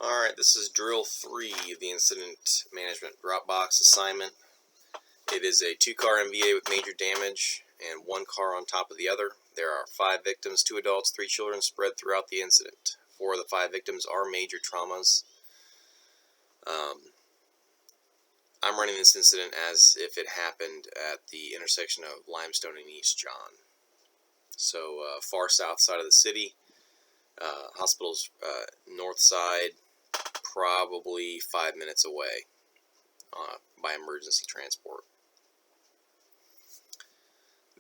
Alright, this is drill 3 of the incident management Dropbox assignment. It is a 2-car MVA with major damage and 1 car on top of the other. There are 5 victims, 2 adults, 3 children spread throughout the incident. 4 of the 5 victims are major traumas. I'm running this incident as if it happened at the intersection of Limestone and East John. So far south side of the city, hospital's north side, probably 5 minutes away by emergency transport.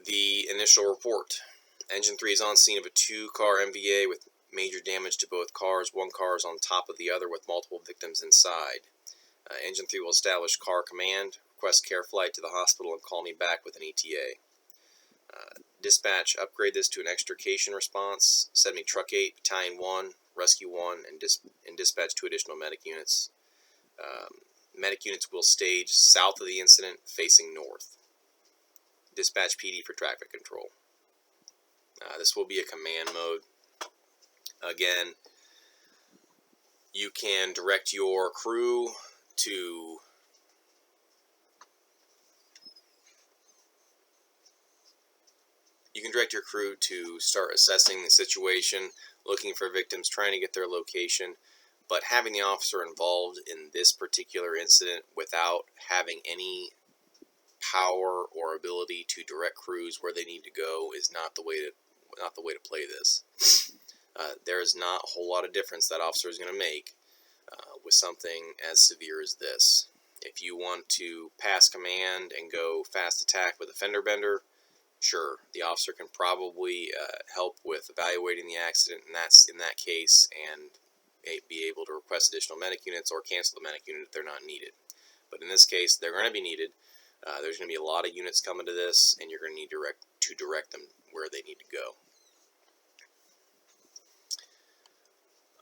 The initial report. Engine 3 is on scene of a 2-car MVA with major damage to both cars. 1 car is on top of the other with multiple victims inside. Engine 3 will establish car command, request care flight to the hospital, and call me back with an ETA. Dispatch, upgrade this to an extrication response. Send me Truck 8, Battalion 1, Rescue 1, and dispatch 2 additional medic units. Medic units will stage south of the incident, facing north. Dispatch PD for traffic control. This will be a command mode. Again, you can direct your crew to start assessing the situation, looking for victims, trying to get their location, but having the officer involved in this particular incident without having any power or ability to direct crews where they need to go is not the way to play this. There is not a whole lot of difference that officer is going to make with something as severe as this. If you want to pass command and go fast attack with a fender bender, sure, the officer can probably help with evaluating the accident, and that's in that case, and be able to request additional medic units or cancel the medic unit if they're not needed. But in this case, they're going to be needed. There's going to be a lot of units coming to this, and you're going to need to direct them where they need to go.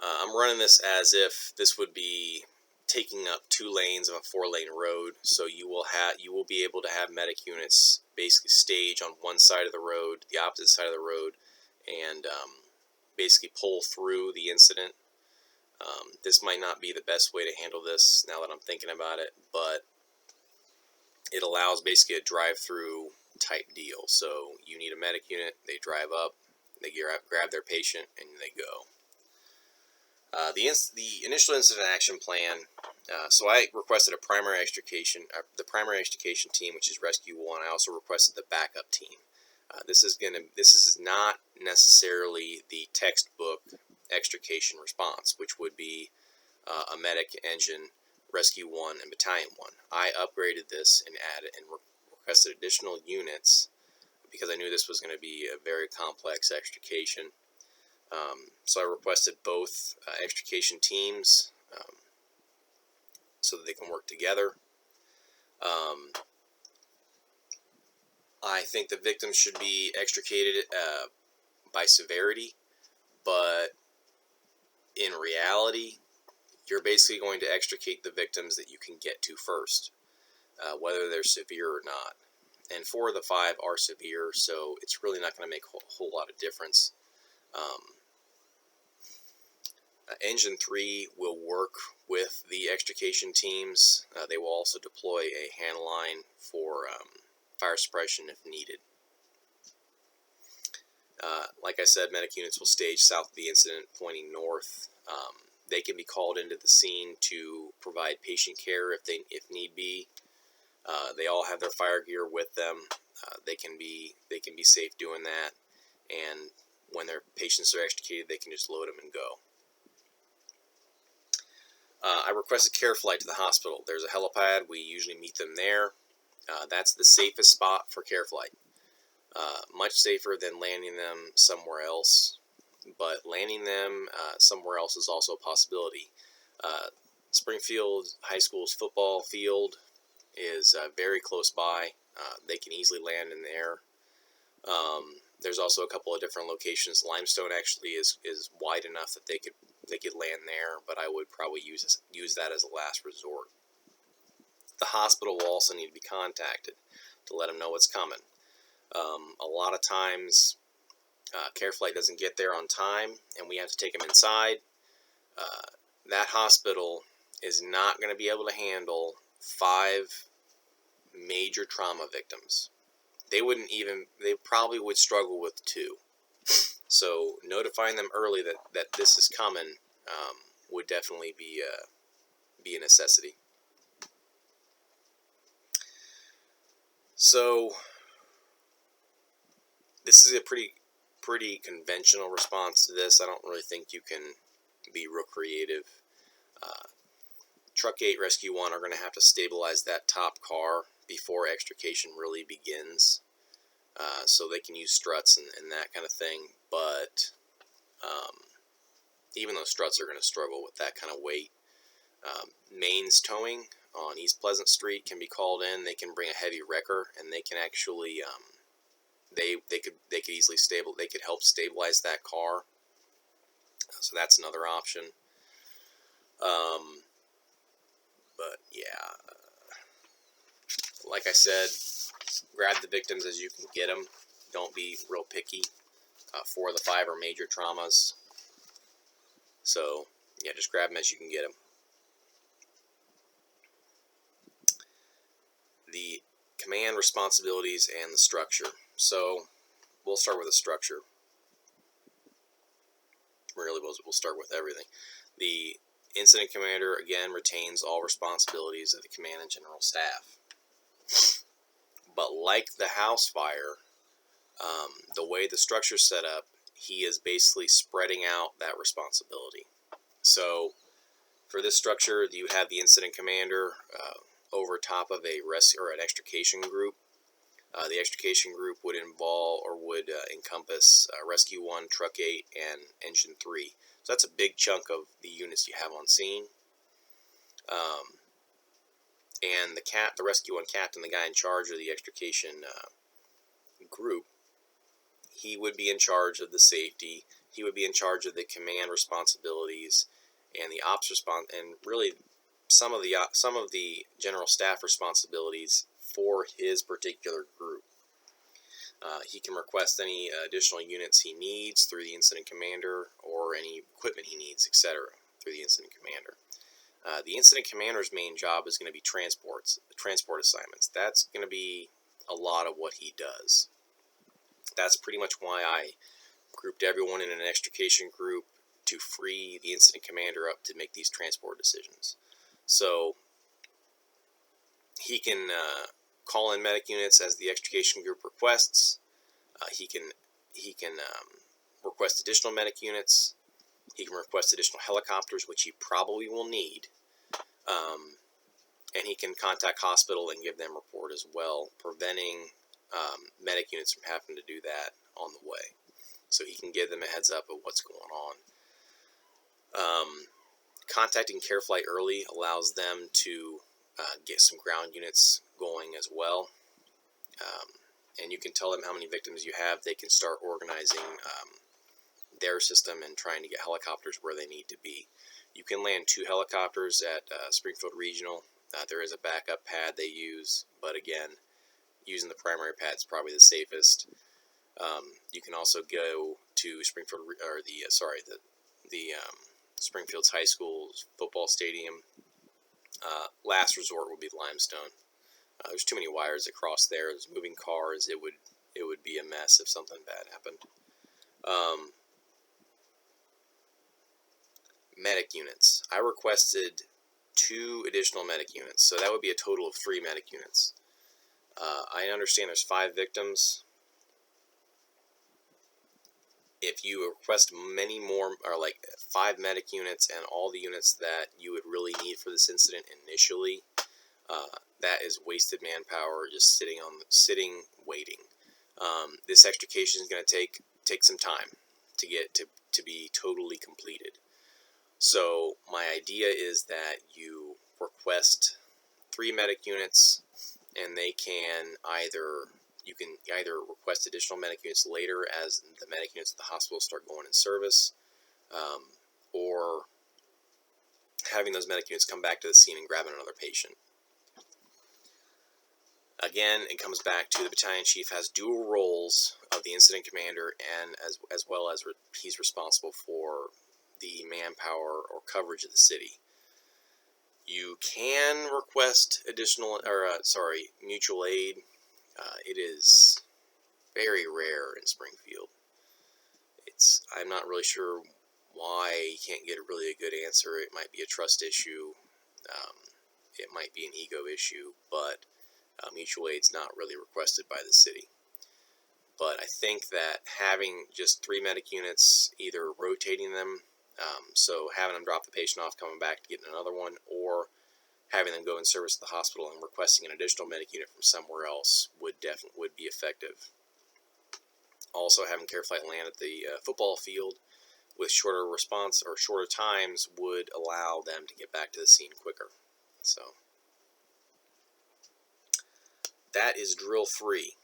I'm running this as if this would be taking up 2 lanes of a 4-lane road, so you will be able to have medic units basically stage on one side of the road, the opposite side of the road, and basically pull through the incident. This might not be the best way to handle this now that I'm thinking about it, but it allows basically a drive-through type deal. So you need a medic unit, they drive up, they grab their patient, and they go. The initial incident action plan. So I requested the primary extrication team, which is Rescue 1. I also requested the backup team. This is not necessarily the textbook extrication response, which would be a medic, engine, Rescue 1, and Battalion 1. I upgraded this and requested additional units because I knew this was going to be a very complex extrication. So I requested both extrication teams so that they can work together. I think the victims should be extricated by severity, but in reality, you're basically going to extricate the victims that you can get to first, whether they're severe or not. And 4 of the 5 are severe, so it's really not going to make a whole lot of difference. Engine 3 will work with the extrication teams. They will also deploy a hand line for fire suppression if needed. Like I said, medic units will stage south of the incident, pointing north. They can be called into the scene to provide patient care if need be. They all have their fire gear with them. They can be safe doing that, and when their patients are extricated, they can just load them and go. I requested care flight to the hospital. There's a helipad. We usually meet them there. That's the safest spot for care flight. Much safer than landing them somewhere else, but landing them somewhere else is also a possibility. Springfield High School's football field is very close by. They can easily land in there. There's also a couple of different locations. Limestone actually is wide enough that they could land there, but I would probably use that as a last resort. The hospital will also need to be contacted to let them know what's coming. A lot of times, care flight doesn't get there on time, and we have to take them inside. that hospital is not going to be able to handle 5 major trauma victims. They probably would struggle with 2. So notifying them early that this is coming would definitely be a necessity. So this is a pretty conventional response to this. I don't really think you can be real creative. Truck 8 Rescue 1 are going to have to stabilize that top car before extrication really begins. So they can use struts and that kind of thing. But even those struts are going to struggle with that kind of weight. Mains Towing on East Pleasant Street can be called in. They can bring a heavy wrecker, and they can actually they could easily they could help stabilize that car. So that's another option. But yeah, like I said, grab the victims as you can get them. Don't be real picky. 4 of the 5 are major traumas. So yeah, just grab them as you can get them. The command responsibilities and the structure. So we'll start with the structure. Really, we'll start with everything. The incident commander, again, retains all responsibilities of the command and general staff. But like the house fire, the way the structure's set up, he is basically spreading out that responsibility. So for this structure, you have the incident commander over top of an extrication group. The extrication group would encompass Rescue 1, Truck 8, and Engine 3. So that's a big chunk of the units you have on scene. And the Rescue 1 captain, the guy in charge of the extrication group, he would be in charge of the safety. He would be in charge of the command responsibilities and the ops and really some of the general staff responsibilities for his particular group. He can request any additional units he needs through the incident commander, or any equipment he needs, etc., through the incident commander. The incident commander's main job is going to be transport assignments. That's going to be a lot of what he does. That's pretty much why I grouped everyone in an extrication group, to free the incident commander up to make these transport decisions. So he can call in medic units as the extrication group requests. He can request additional medic units. He can request additional helicopters, which he probably will need. And he can contact hospital and give them report as well, preventing medic units from having to do that on the way. So he can give them a heads up of what's going on. Contacting CareFlight early allows them to get some ground units going as well. And you can tell them how many victims you have. They can start organizing their system and trying to get helicopters where they need to be. You can land 2 helicopters at Springfield Regional. There is a backup pad they use, but again, using the primary pad is probably the safest. You can also go to Springfield, or Springfield's High School's football stadium. Last resort would be Limestone. There's too many wires across there. There's moving cars. It would be a mess if something bad happened. Medic units. I requested 2 additional medic units, so that would be a total of 3 medic units. I understand there's 5 victims. If you request many more, or like 5 medic units and all the units that you would really need for this incident initially, that is wasted manpower just sitting waiting. This extrication is going to take some time to get to be totally completed. So my idea is that you request 3 medic units, and you can either request additional medic units later as the medic units at the hospital start going in service, or having those medic units come back to the scene and grabbing another patient. Again, it comes back to the battalion chief has dual roles of the incident commander, and as well as he's responsible for the manpower or coverage of the city. You can request mutual aid. It is very rare in Springfield. I'm not really sure why you can't get really a good answer. It might be a trust issue. It might be an ego issue, but mutual aid's not really requested by the city. But I think that having just 3 medic units, either rotating them, so having them drop the patient off, coming back to get another one, or having them go in service at the hospital and requesting an additional medic unit from somewhere else would be effective. Also, having Care Flight land at the football field with shorter response or shorter times would allow them to get back to the scene quicker. So that is drill 3.